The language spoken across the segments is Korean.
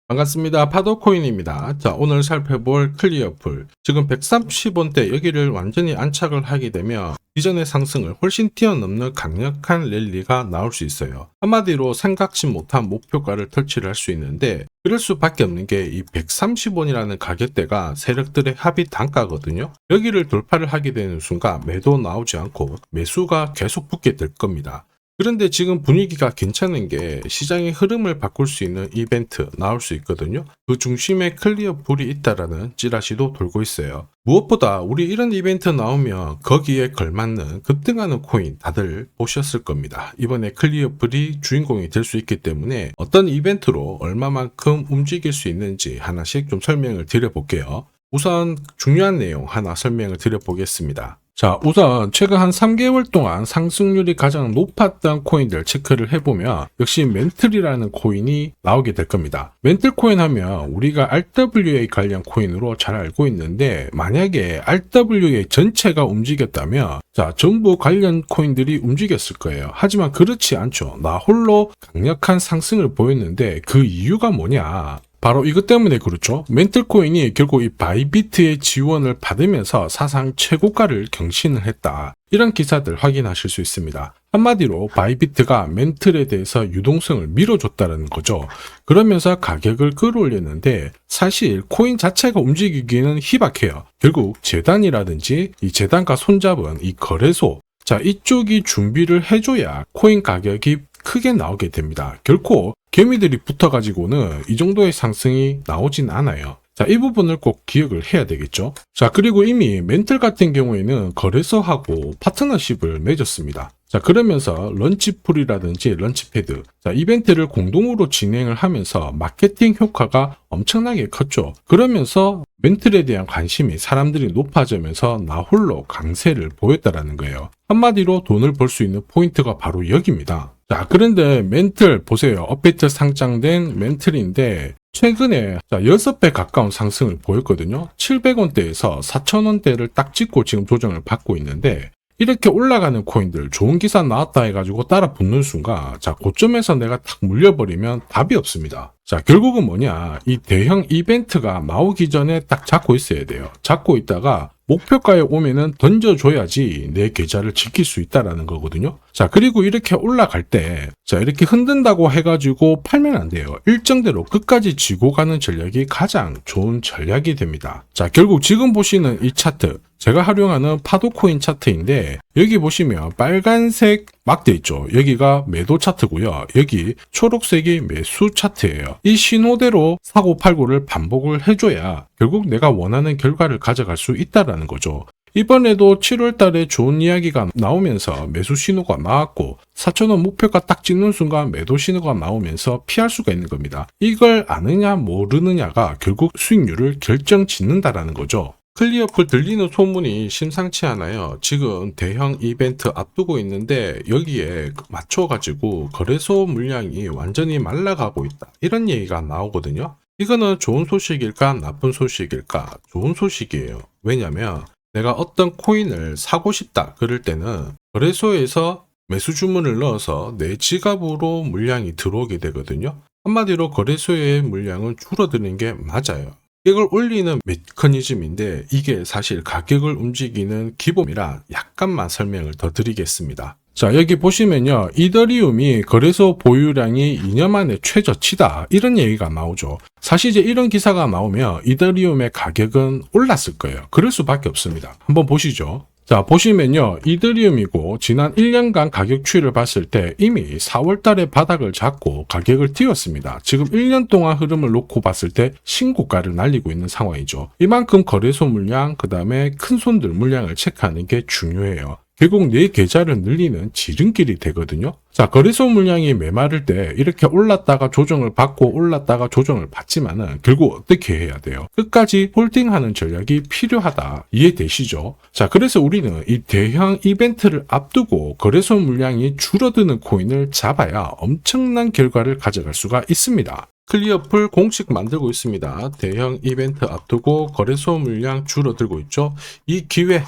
반갑습니다. 파도코인입니다. 자, 오늘 살펴볼 클리어풀. 지금 130원대 여기를 완전히 안착을 하게 되면 이전의 상승을 훨씬 뛰어넘는 강력한 랠리가 나올 수 있어요. 한마디로 생각지 못한 목표가를 터치를 할 수 있는데, 그럴 수밖에 없는 게 이 130원이라는 가격대가 세력들의 합의 단가거든요. 여기를 돌파를 하게 되는 순간 매도 나오지 않고 매수가 계속 붙게 될 겁니다. 그런데 지금 분위기가 괜찮은 게 시장의 흐름을 바꿀 수 있는 이벤트 나올 수 있거든요. 그 중심에 클리어풀이 있다라는 찌라시도 돌고 있어요. 무엇보다 우리 이런 이벤트 나오면 거기에 걸맞는 급등하는 코인 다들 보셨을 겁니다. 이번에 클리어풀이 주인공이 될 수 있기 때문에 어떤 이벤트로 얼마만큼 움직일 수 있는지 하나씩 좀 설명을 드려볼게요. 우선 중요한 내용 하나 설명을 드려보겠습니다. 자, 우선 최근 한 3개월 동안 상승률이 가장 높았던 코인들 체크를 해보면 역시 멘틀이라는 코인이 나오게 될 겁니다. 멘틀 코인 하면 우리가 RWA 관련 코인으로 잘 알고 있는데, 만약에 RWA 전체가 움직였다면 자, 전부 관련 코인들이 움직였을 거예요. 하지만 그렇지 않죠. 나 홀로 강력한 상승을 보였는데 그 이유가 뭐냐? 바로 이것 때문에 그렇죠. 멘틀코인이 결국 이 바이비트의 지원을 받으면서 사상 최고가를 경신을 했다. 이런 기사들 확인하실 수 있습니다. 한마디로 바이비트가 멘틀에 대해서 유동성을 밀어줬다는 거죠. 그러면서 가격을 끌어올렸는데 사실 코인 자체가 움직이기는 희박해요. 결국 재단이라든지 이 재단과 손잡은 이 거래소, 자, 이쪽이 준비를 해줘야 코인 가격이 크게 나오게 됩니다. 결코 개미들이 붙어가지고는 이 정도의 상승이 나오진 않아요. 자, 이 부분을 꼭 기억을 해야 되겠죠. 자, 그리고 이미 멘틀 같은 경우에는 거래소하고 파트너십을 맺었습니다. 자, 그러면서 런치풀이라든지 런치패드, 자, 이벤트를 공동으로 진행을 하면서 마케팅 효과가 엄청나게 컸죠. 그러면서 멘틀에 대한 관심이 사람들이 높아지면서 나 홀로 강세를 보였다라는 거예요. 한마디로 돈을 벌 수 있는 포인트가 바로 여기입니다. 자, 그런데 멘틀 보세요. 업비트 상장된 멘틀인데 최근에 6배 가까운 상승을 보였거든요. 700원대에서 4,000원대를 딱 찍고 지금 조정을 받고 있는데, 이렇게 올라가는 코인들 좋은 기사 나왔다 해가지고 따라 붙는 순간 자, 고점에서 내가 탁 물려버리면 답이 없습니다. 자, 결국은 뭐냐, 이 대형 이벤트가 나오기 전에 딱 잡고 있어야 돼요. 잡고 있다가 목표가에 오면은 던져줘야지 내 계좌를 지킬 수 있다라는 거거든요. 자, 그리고 이렇게 올라갈 때, 자, 이렇게 흔든다고 해가지고 팔면 안 돼요. 일정대로 끝까지 쥐고 가는 전략이 가장 좋은 전략이 됩니다. 자, 결국 지금 보시는 이 차트, 제가 활용하는 파도코인 차트인데, 여기 보시면 빨간색 막대 있죠. 여기가 매도 차트고요. 여기 초록색이 매수 차트예요. 이 신호대로 사고 팔고를 반복을 해줘야 결국 내가 원하는 결과를 가져갈 수 있다라는 거죠. 이번에도 7월 달에 좋은 이야기가 나오면서 매수 신호가 나왔고 4,000원 목표가 딱 찍는 순간 매도 신호가 나오면서 피할 수가 있는 겁니다. 이걸 아느냐 모르느냐가 결국 수익률을 결정짓는다라는 거죠. 클리어풀 들리는 소문이 심상치 않아요. 지금 대형 이벤트 앞두고 있는데 여기에 맞춰가지고 거래소 물량이 완전히 말라가고 있다. 이런 얘기가 나오거든요. 이거는 좋은 소식일까 나쁜 소식일까? 좋은 소식이에요. 왜냐면 내가 어떤 코인을 사고 싶다 그럴 때는 거래소에서 매수 주문을 넣어서 내 지갑으로 물량이 들어오게 되거든요. 한마디로 거래소의 물량은 줄어드는 게 맞아요. 가격을 올리는 메커니즘인데 이게 사실 가격을 움직이는 기본이라 약간만 설명을 더 드리겠습니다. 자, 여기 보시면요. 이더리움이 거래소 보유량이 2년 만에 최저치다. 이런 얘기가 나오죠. 사실 이제 이런 기사가 나오면 이더리움의 가격은 올랐을 거예요. 그럴 수밖에 없습니다. 한번 보시죠. 자, 보시면요. 이더리움이고 지난 1년간 가격 추이를 봤을 때 이미 4월 달에 바닥을 잡고 가격을 띄웠습니다. 지금 1년 동안 흐름을 놓고 봤을 때 신고가를 날리고 있는 상황이죠. 이만큼 거래소 물량, 그 다음에 큰 손들 물량을 체크하는 게 중요해요. 결국 내 계좌를 늘리는 지름길이 되거든요. 자, 거래소 물량이 메마를 때 이렇게 올랐다가 조정을 받고 올랐다가 조정을 받지만은 결국 어떻게 해야 돼요? 끝까지 홀딩하는 전략이 필요하다. 이해되시죠? 자, 그래서 우리는 이 대형 이벤트를 앞두고 거래소 물량이 줄어드는 코인을 잡아야 엄청난 결과를 가져갈 수가 있습니다. 클리어풀 공식 만들고 있습니다. 대형 이벤트 앞두고 거래소 물량 줄어들고 있죠. 이 기회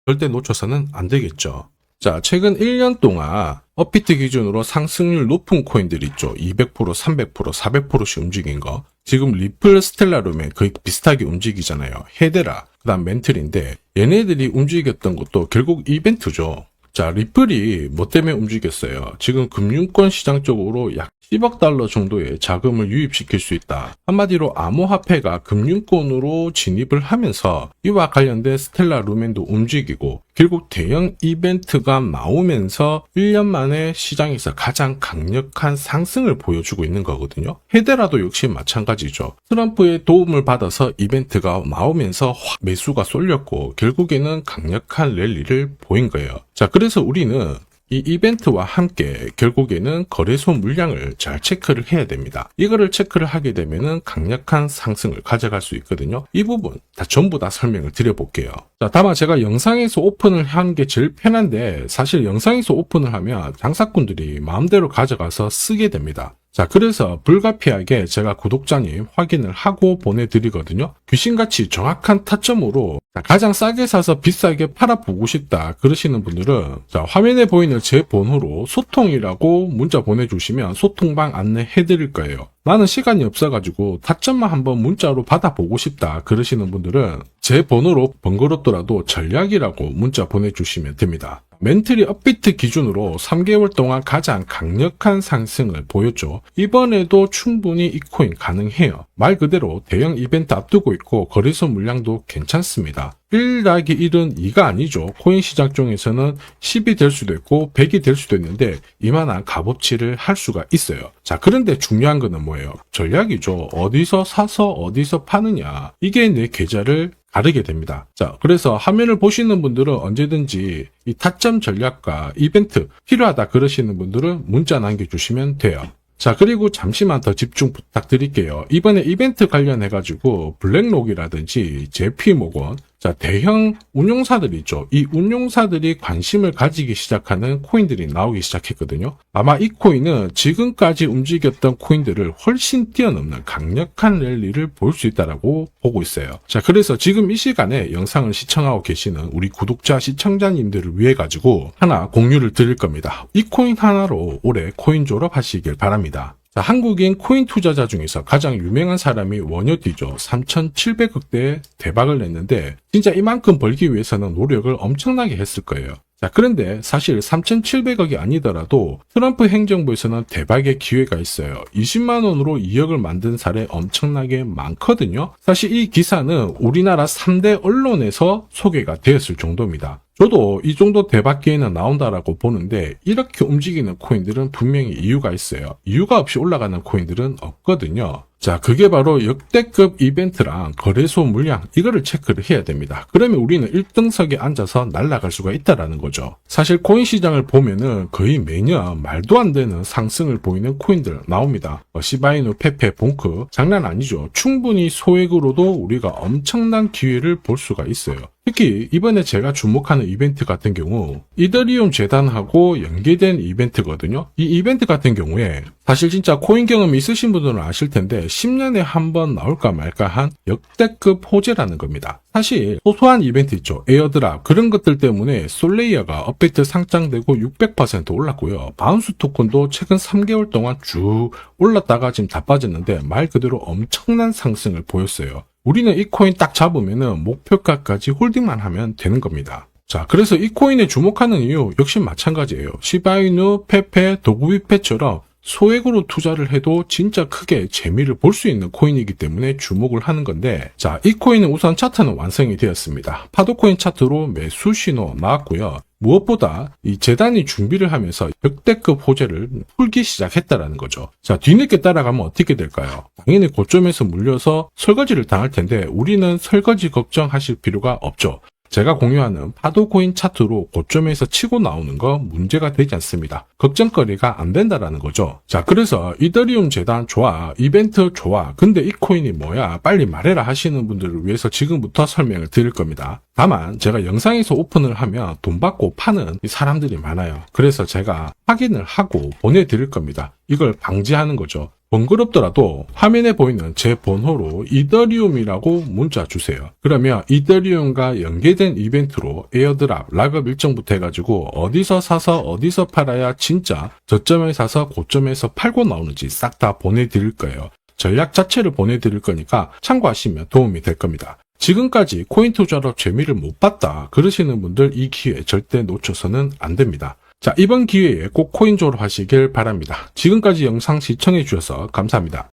절대 놓쳐서는 안 되겠죠. 자, 최근 1년 동안 업비트 기준으로 상승률 높은 코인들 있죠. 200%, 300%, 400%씩 움직인 거. 지금 리플, 스텔라 루멘 거의 비슷하게 움직이잖아요. 헤데라, 그다음 멘틀인데 얘네들이 움직였던 것도 결국 이벤트죠. 자, 리플이 뭐 때문에 움직였어요? 지금 금융권 시장 쪽으로 약 10억 달러 정도의 자금을 유입시킬 수 있다. 한마디로 암호화폐가 금융권으로 진입을 하면서 이와 관련된 스텔라 루멘도 움직이고 결국 대형 이벤트가 나오면서 1년 만에 시장에서 가장 강력한 상승을 보여주고 있는 거거든요. 헤데라도 역시 마찬가지죠. 트럼프의 도움을 받아서 이벤트가 나오면서 확 매수가 쏠렸고 결국에는 강력한 랠리를 보인 거예요. 자, 그래서 우리는 이 이벤트와 함께 결국에는 거래소 물량을 잘 체크를 해야 됩니다. 이거를 체크를 하게 되면은 강력한 상승을 가져갈 수 있거든요. 이 부분 전부 다 설명을 드려볼게요. 자, 다만 제가 영상에서 오픈을 한 게 제일 편한데 사실 영상에서 오픈을 하면 장사꾼들이 마음대로 가져가서 쓰게 됩니다. 자, 그래서 불가피하게 제가 구독자님 확인을 하고 보내드리거든요. 귀신같이 정확한 타점으로 가장 싸게 사서 비싸게 팔아보고 싶다 그러시는 분들은 자, 화면에 보이는 제 번호로 소통이라고 문자 보내주시면 소통방 안내해드릴 거예요. 나는 시간이 없어가지고 타점만 한번 문자로 받아보고 싶다 그러시는 분들은 제 번호로 번거롭더라도 전략이라고 문자 보내주시면 됩니다. 멘틀이 업비트 기준으로 3개월 동안 가장 강력한 상승을 보였죠. 이번에도 충분히 이 코인 가능해요. 말 그대로 대형 이벤트 앞두고 있고 거래소 물량도 괜찮습니다. 1-1은 2가 아니죠. 코인 시장 쪽에서는 10이 될 수도 있고 100이 될 수도 있는데 이만한 값어치를 할 수가 있어요. 자, 그런데 중요한 거는 뭐예요? 전략이죠. 어디서 사서 어디서 파느냐. 이게 내 계좌를 가르게 됩니다. 자, 그래서 화면을 보시는 분들은 언제든지 이 타점 전략과 이벤트 필요하다 그러시는 분들은 문자 남겨주시면 돼요. 자, 그리고 잠시만 더 집중 부탁드릴게요. 이번에 이벤트 관련해가지고 블랙록이라든지 JP모건, 자, 대형 운용사들 있죠. 이 운용사들이 관심을 가지기 시작하는 코인들이 나오기 시작했거든요. 아마 이 코인은 지금까지 움직였던 코인들을 훨씬 뛰어넘는 강력한 랠리를 볼 수 있다라고 보고 있어요. 자, 그래서 지금 이 시간에 영상을 시청하고 계시는 우리 구독자 시청자님들을 위해 가지고 하나 공유를 드릴 겁니다. 이 코인 하나로 올해 코인 졸업하시길 바랍니다. 자, 한국인 코인 투자자 중에서 가장 유명한 사람이 원효디죠. 3,700억대 대박을 냈는데 진짜 이만큼 벌기 위해서는 노력을 엄청나게 했을 거예요. 자, 그런데 사실 3,700억이 아니더라도 트럼프 행정부에서는 대박의 기회가 있어요. 20만 원으로 2억을 만든 사례 엄청나게 많거든요. 사실 이 기사는 우리나라 3대 언론에서 소개가 되었을 정도입니다. 저도 이 정도 대박 기회는 나온다라고 보는데 이렇게 움직이는 코인들은 분명히 이유가 있어요. 이유가 없이 올라가는 코인들은 없거든요. 자, 그게 바로 역대급 이벤트랑 거래소 물량 이거를 체크를 해야 됩니다. 그러면 우리는 1등석에 앉아서 날아갈 수가 있다라는 거죠. 사실 코인 시장을 보면은 거의 매년 말도 안 되는 상승을 보이는 코인들 나옵니다. 시바이누, 페페, 봉크 장난 아니죠. 충분히 소액으로도 우리가 엄청난 기회를 볼 수가 있어요. 특히 이번에 제가 주목하는 이벤트 같은 경우 이더리움 재단하고 연계된 이벤트거든요. 이 이벤트 같은 경우에 사실 진짜 코인 경험이 있으신 분들은 아실 텐데 10년에 한 번 나올까 말까 한 역대급 호재라는 겁니다. 사실 소소한 이벤트 있죠. 에어드랍 그런 것들 때문에 솔레이어가 업비트 상장되고 600% 올랐고요. 바운스 토큰도 최근 3개월 동안 쭉 올랐다가 지금 다 빠졌는데 말 그대로 엄청난 상승을 보였어요. 우리는 이 코인 딱 잡으면은 목표가까지 홀딩만 하면 되는 겁니다. 자, 그래서 이 코인에 주목하는 이유 역시 마찬가지예요. 시바이누, 페페, 도구비페처럼 소액으로 투자를 해도 진짜 크게 재미를 볼 수 있는 코인이기 때문에 주목을 하는 건데 자, 이 코인은 우선 차트는 완성이 되었습니다. 파도코인 차트로 매수 신호 나왔고요. 무엇보다 이 재단이 준비를 하면서 역대급 호재를 풀기 시작했다라는 거죠. 자, 뒤늦게 따라가면 어떻게 될까요? 당연히 고점에서 물려서 설거지를 당할 텐데 우리는 설거지 걱정하실 필요가 없죠. 제가 공유하는 파도코인 차트로 고점에서 치고 나오는 거 문제가 되지 않습니다. 걱정거리가 안 된다라는 거죠. 자, 그래서 이더리움 재단 좋아, 이벤트 좋아, 근데 이 코인이 뭐야? 빨리 말해라 하시는 분들을 위해서 지금부터 설명을 드릴 겁니다. 다만 제가 영상에서 오픈을 하면 돈 받고 파는 사람들이 많아요. 그래서 제가 확인을 하고 보내드릴 겁니다. 이걸 방지하는 거죠. 번거롭더라도 화면에 보이는 제 번호로 이더리움이라고 문자 주세요. 그러면 이더리움과 연계된 이벤트로 에어드랍, 락업 일정부터 해가지고 어디서 사서 어디서 팔아야 진짜 저점에 사서 고점에서 팔고 나오는지 싹 다 보내드릴 거예요. 전략 자체를 보내드릴 거니까 참고하시면 도움이 될 겁니다. 지금까지 코인 투자로 재미를 못 봤다 그러시는 분들 이 기회 절대 놓쳐서는 안 됩니다. 자, 이번 기회에 꼭 코인 졸업하시길 바랍니다. 지금까지 영상 시청해 주셔서 감사합니다.